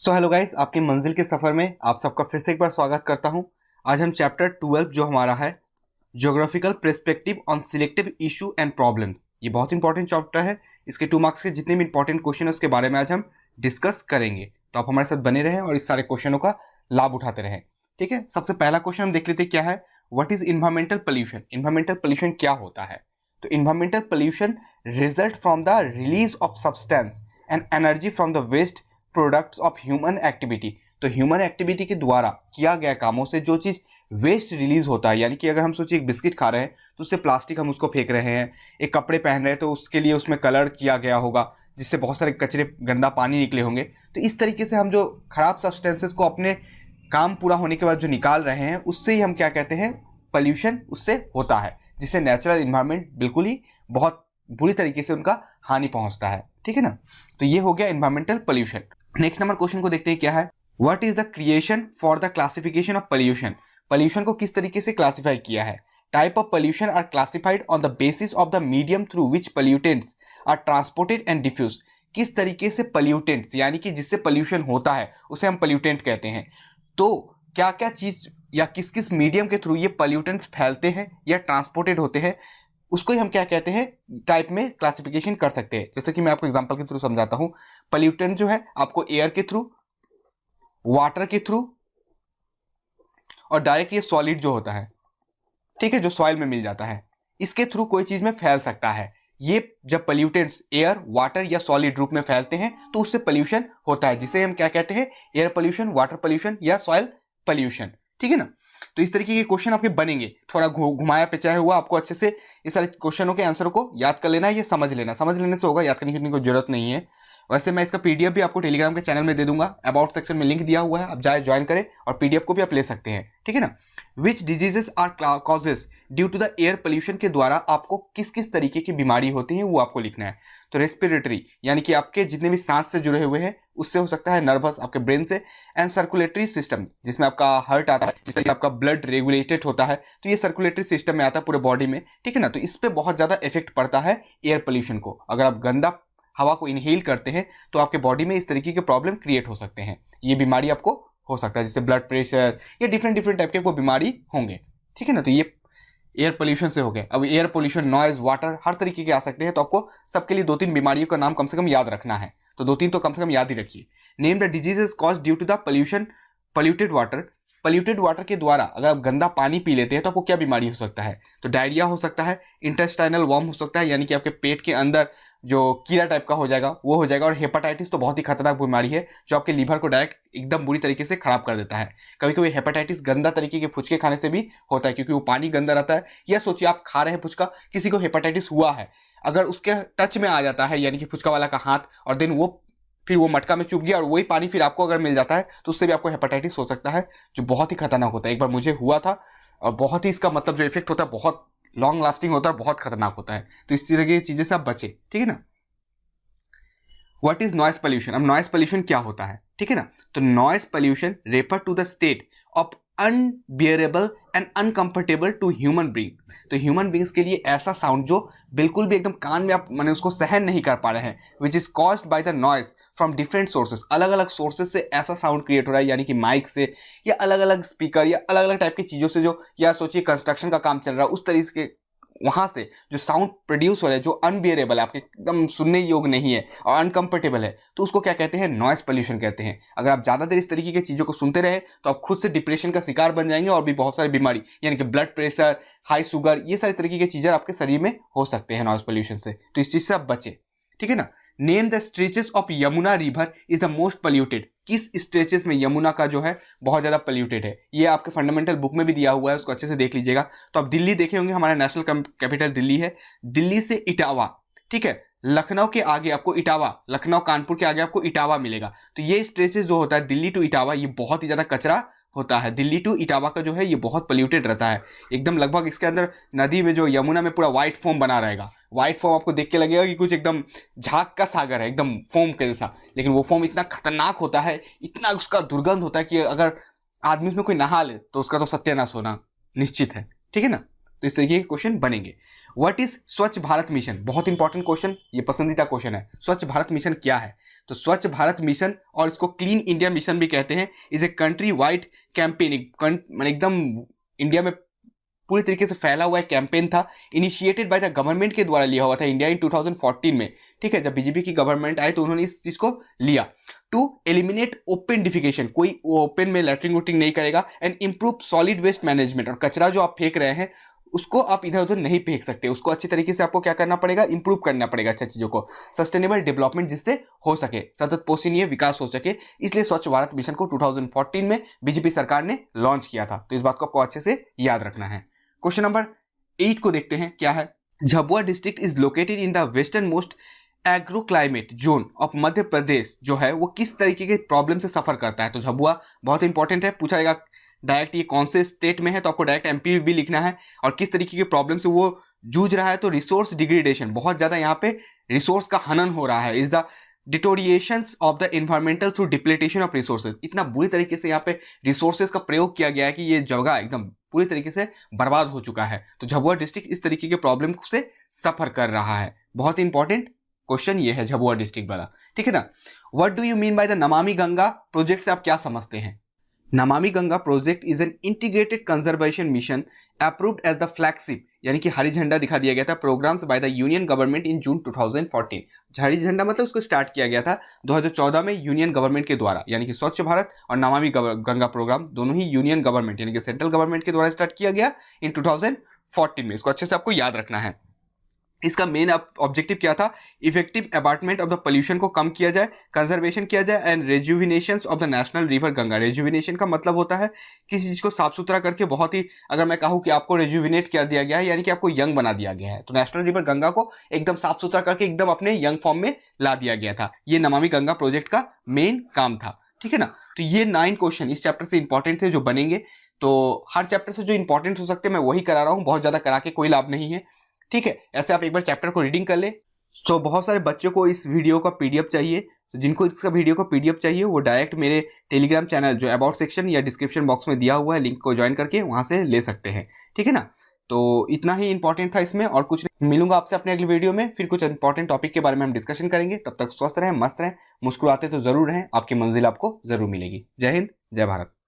So hello guys, आपकी मंजिल के सफ़र में आप सबका फिर से एक बार स्वागत करता हूं। आज हम चैप्टर 12 जो हमारा है geographical perspective on selective issue and problems, ये बहुत इंपॉर्टेंट चैप्टर है। इसके 2 मार्क्स के जितने भी इंपॉर्टेंट क्वेश्चन है उसके बारे में आज हम डिस्कस करेंगे, तो आप हमारे साथ बने रहें और इस सारे क्वेश्चनों का लाभ उठाते रहें। ठीक है, सबसे पहला क्वेश्चन हम देख लेते हैं क्या है। What is environmental pollution? Environmental pollution क्या होता है? तो environmental pollution result from the release of substance and energy from the waste products of human activity. तो ह्यूमन एक्टिविटी के द्वारा किया गया कामों से जो चीज़ वेस्ट रिलीज होता है, यानी कि अगर हम सोचिए एक बिस्किट खा रहे हैं तो उससे प्लास्टिक हम उसको फेंक रहे हैं, एक कपड़े पहन रहे हैं तो उसके लिए उसमें कलर किया गया होगा जिससे बहुत सारे कचरे गंदा पानी निकले होंगे। तो इस तरीके से हम जो खराब सब्सटेंसेस को अपने काम पूरा होने के बाद जो निकाल रहे हैं उससे ही हम क्या कहते हैं, पॉल्यूशन उससे होता है, जिससे नेचुरल इन्वायरमेंट बिल्कुल ही बहुत बुरी तरीके से उनका हानि पहुंचता है। ठीक है ना, तो ये हो गया environmental pollution. Next number question को देखते हैं क्या है। What is the creation for the classification of pollution? Pollution को किस तरीके से क्लासिफाई किया है? Type of pollution are classified on the basis of the medium through which pollutants are transported and diffuse. किस तरीके से पोल्यूटेंट्स, यानी कि जिससे पोल्यूशन होता है उसे हम पोल्यूटेंट कहते हैं। तो क्या क्या चीज या किस किस मीडियम के थ्रू ये पोल्यूटेंट्स फैलते हैं या ट्रांसपोर्टेड होते हैं, उसको ही हम क्या कहते हैं, टाइप में क्लासिफिकेशन कर सकते हैं। जैसे कि मैं आपको एग्जांपल के थ्रू समझाता हूं। पोल्यूटेंट जो है आपको एयर के थ्रू, वाटर के थ्रू और डायरेक्ट ये सॉलिड जो होता है, ठीक है, जो सॉइल में मिल जाता है, इसके थ्रू कोई चीज में फैल सकता है। ये जब पोल्यूटेंट्स एयर, वाटर या सॉलिड रूप में फैलते हैं तो उससे पोल्यूशन होता है, जिसे हम क्या कहते हैं, एयर पोल्यूशन, वाटर पोल्यूशन या सॉइल पोल्यूशन। ठीक है ना, तो इस तरीके के क्वेश्चन आपके बनेंगे। थोड़ा घुमाया पेचाया हुआ, आपको अच्छे से इस सारे क्वेश्चनों के आंसर को याद कर लेना है, ये समझ लेना, समझ लेने से होगा, याद करने की कोई जरूरत नहीं है। वैसे मैं इसका पीडीएफ भी आपको टेलीग्राम के चैनल में दे दूंगा, अबाउट सेक्शन में लिंक दिया हुआ है, आप जाए ज्वाइन करें और पीडीएफ को भी आप ले सकते हैं। ठीक है ना। Which diseases are causes due to the air pollution के द्वारा आपको किस किस तरीके की बीमारी होती है वो आपको लिखना है। तो रेस्पिरेटरी, यानी कि आपके जितने भी सांस से जुड़े हुए हैं उससे हो सकता है, नर्वस आपके ब्रेन से, एंड सर्कुलेटरी सिस्टम जिसमें आपका हार्ट आता है, जिससे आपका ब्लड रेगुलेटेड होता है, तो ये सर्कुलेटरी सिस्टम में आता है पूरे बॉडी में। ठीक है ना, तो इस पर बहुत ज्यादा इफेक्ट पड़ता है एयर पोल्यूशन को। अगर आप गंदा हवा को इनहेल करते हैं तो आपके बॉडी में इस तरीके के प्रॉब्लम क्रिएट हो सकते हैं, ये बीमारी आपको हो सकता है, जैसे ब्लड प्रेशर या डिफरेंट डिफरेंट टाइप के कोई बीमारी होंगे। ठीक है ना, तो ये एयर पोल्यूशन से हो गए। अब एयर पोल्यूशन, नॉइज, वाटर, हर तरीके के आ सकते हैं, तो आपको सबके लिए 2-3 बीमारियों का नाम कम से कम याद रखना है। तो 2-3 तो कम से कम याद ही रखिए। Name the diseases cause due to the pollution, polluted water. Polluted water के द्वारा अगर आप गंदा पानी पी लेते हैं तो आपको क्या बीमारी हो सकता है? तो डायरिया हो सकता है, इंटेस्टाइनल वर्म हो सकता है, यानी कि आपके पेट के अंदर जो कीड़ा टाइप का हो जाएगा वो हो जाएगा, और हेपेटाइटिस तो बहुत ही खतरनाक बीमारी है जो आपके लीवर को डायरेक्ट एकदम बुरी तरीके से खराब कर देता है। कभी कभी हेपेटाइटिस गंदा तरीके के फुचके खाने से भी होता है, क्योंकि वो पानी गंदा रहता है। या सोचिए आप खा रहे हैं फुचका, किसी को हेपेटाइटिस हुआ है, अगर उसके टच में आ जाता है, यानी कि फुचका वाला का हाथ, और देन फिर वो मटका में चुभ गया और वही पानी फिर आपको अगर मिल जाता है तो उससे भी आपको हेपेटाइटिस हो सकता है, जो बहुत ही खतरनाक होता है। एक बार मुझे हुआ था और बहुत ही इसका मतलब जो इफेक्ट होता है बहुत लॉन्ग लास्टिंग होता है, बहुत खतरनाक होता है। तो इस तरह की चीजें से आप बचे। ठीक है ना। What is noise pollution? अब नॉइस पोल्यूशन क्या होता है? ठीक है ना, तो noise pollution refer to the state of unbearable and uncomfortable to human being. तो ह्यूमन बींग्स के लिए ऐसा साउंड जो बिल्कुल भी एकदम कान में आप माने उसको सहन नहीं कर पा रहे हैं, which is caused by the noise from different sources. अलग अलग सोर्सेस से ऐसा साउंड क्रिएट हो रहा है, यानी कि माइक से या अलग अलग स्पीकर या अलग अलग टाइप की चीज़ों से, जो या सोचिए कंस्ट्रक्शन का काम चल रहा है उस तरीके के वहां से जो साउंड प्रोड्यूस हो रहा है, जो अनबियरेबल है, आपके एकदम सुनने योग्य नहीं है और अनकंफर्टेबल है, तो उसको क्या कहते हैं? नॉइस पोल्यूशन कहते हैं। अगर आप ज्यादा देर इस तरीके की चीजों को सुनते रहे तो आप खुद से डिप्रेशन का शिकार बन जाएंगे, और भी बहुत सारी बीमारी, यानी कि ब्लड प्रेशर, हाई शुगर, ये सारी तरीके की चीजें आपके शरीर में हो सकते हैं नॉइस पोल्यूशन से। तो इस चीज से आप बचे। ठीक है ना। Name the stretches of Yamuna river is the most polluted. किस स्ट्रेचेस में यमुना का जो है बहुत ज्यादा पोल्यूटेड है? ये आपके फंडामेंटल बुक में भी दिया हुआ है, उसको अच्छे से देख लीजिएगा। तो आप दिल्ली देखे होंगे, हमारा नेशनल कैपिटल दिल्ली है। दिल्ली से इटावा, ठीक है, लखनऊ के आगे आपको इटावा, लखनऊ कानपुर के आगे आपको इटावा मिलेगा। तो ये स्ट्रेचेस जो होता है दिल्ली टू इटावा, ये बहुत ही ज्यादा कचरा होता है। दिल्ली टू इटावा का जो है ये बहुत पोल्यूटेड रहता है एकदम। लगभग इसके अंदर नदी में जो यमुना में पूरा व्हाइट फोम बना रहेगा। व्हाइट फोम आपको देख के लगेगा कि कुछ एकदम झाग का सागर है, एकदम फोम के जैसा, लेकिन वो फोम इतना खतरनाक होता है, इतना उसका दुर्गंध होता है कि अगर आदमी उसमें कोई नहा ले तो उसका तो सत्यानाश होना निश्चित है। ठीक है ना। तो इस तरीके के क्वेश्चन बनेंगे। व्हाट इज स्वच्छ भारत मिशन? बहुत इंपॉर्टेंट क्वेश्चन, ये पसंदीदा क्वेश्चन है। स्वच्छ भारत मिशन क्या है? तो स्वच्छ भारत मिशन, और इसको क्लीन इंडिया मिशन भी कहते हैं, is a country wide campaign, एकदम इंडिया में पूरी तरीके से फैला हुआ एक कैंपेन था, इनिशिएटेड बाय द गवर्नमेंट के द्वारा लिया हुआ था इंडिया इन 2014 में। ठीक है, जब बीजेपी की गवर्नमेंट आई तो उन्होंने इस चीज को लिया। टू एलिमिनेट ओपन डिफिकेशन, कोई ओपन में लैट्रिन वोटिंग नहीं करेगा, and improve solid waste management, और कचरा जो आप फेंक रहे हैं उसको आप इधर उधर नहीं फेंक सकते, उसको अच्छे तरीके से आपको क्या करना पड़ेगा, इंप्रूव करना पड़ेगा अच्छा चीजों को। सस्टेनेबल डेवलपमेंट जिससे हो सके, सतत पोषणीय विकास हो सके, इसलिए स्वच्छ भारत मिशन को 2014 में बीजेपी सरकार ने लॉन्च किया था। तो इस बात को आपको अच्छे से याद रखना है। क्वेश्चन नंबर 8 को देखते हैं, क्या है। Jhabua district is located in the western most agro climate zone of Madhya Pradesh, जो है वो किस तरीके के प्रॉब्लम से सफर करता है। तो झाबुआ बहुत इंपॉर्टेंट है, पूछा जाएगा डायरेक्ट ये कौन से स्टेट में है, तो आपको डायरेक्ट एमपी भी लिखना है, और किस तरीके के प्रॉब्लम से वो जूझ रहा है। तो रिसोर्स डिग्रेडेशन, बहुत ज्यादा यहाँ पे रिसोर्स का हनन हो रहा है, is the deteriorations of the environmental through depletion of resources, इतना बुरी तरीके से यहाँ पे रिसोर्सेज का प्रयोग किया गया है कि ये जगह एकदम पूरी तरीके से बर्बाद हो चुका है। तो झाबुआ डिस्ट्रिक्ट इस तरीके के प्रॉब्लम से सफर कर रहा है। बहुत इंपॉर्टेंट क्वेश्चन ये है झाबुआ डिस्ट्रिक्ट वाला, ठीक है ना। What do you mean by the Namami Ganga project से आप क्या समझते हैं। Namami Ganga project is an integrated conservation mission approved as the flagship, यानी कि हरी झंडा दिखा दिया गया था programmes by the union government in June 2014। हरी झंडा मतलब उसको स्टार्ट किया गया था 2014 में यूनियन गवर्नमेंट के द्वारा, यानी कि स्वच्छ भारत और नमामि गंगा प्रोग्राम दोनों ही यूनियन गवर्नमेंट यानी कि सेंट्रल गवर्नमेंट के द्वारा स्टार्ट किया गया इन 2014 में। इसको अच्छे से आपको याद रखना है। इसका मेन ऑब्जेक्टिव क्या था, इफेक्टिव अबार्टमेंट ऑफ द पोल्यूशन को कम किया जाए, कंजर्वेशन किया जाए, and rejuvenation of the national river Ganga. Rejuvenation का मतलब होता है किसी चीज को साफ सुथरा करके, बहुत ही अगर मैं कहूँ कि आपको रेजुविनेट कर दिया गया है, यानी कि आपको यंग बना दिया गया है, तो नेशनल रिवर गंगा को एकदम साफ सुथरा करके एकदम अपने यंग फॉर्म में ला दिया गया था। ये नमामि गंगा प्रोजेक्ट का मेन काम था, ठीक है ना। तो ये 9 क्वेश्चन इस चैप्टर से इंपॉर्टेंट थे जो बनेंगे। तो हर चैप्टर से जो इंपॉर्टेंट हो सकते हैं मैं वही करा रहा हूँ, बहुत ज्यादा करा के कोई लाभ नहीं है, ठीक है। ऐसे आप एक बार चैप्टर को रीडिंग कर ले। तो बहुत सारे बच्चों को इस वीडियो का पीडीएफ चाहिए, तो जिनको इसका वीडियो का पीडीएफ चाहिए वो डायरेक्ट मेरे टेलीग्राम चैनल जो अबाउट सेक्शन या डिस्क्रिप्शन बॉक्स में दिया हुआ है लिंक को ज्वाइन करके वहां से ले सकते हैं, ठीक है ना। तो इतना ही इंपॉर्टेंट था इसमें, और कुछ नहीं। मिलूंगा आपसे अपने अगले वीडियो में, फिर कुछ इंपॉर्टेंट टॉपिक के बारे में हम डिस्कशन करेंगे। तब तक स्वस्थ रहें, मस्त रहें, मुस्कुराते तो जरूर रहें, आपकी मंजिल आपको जरूर मिलेगी। जय हिंद, जय भारत।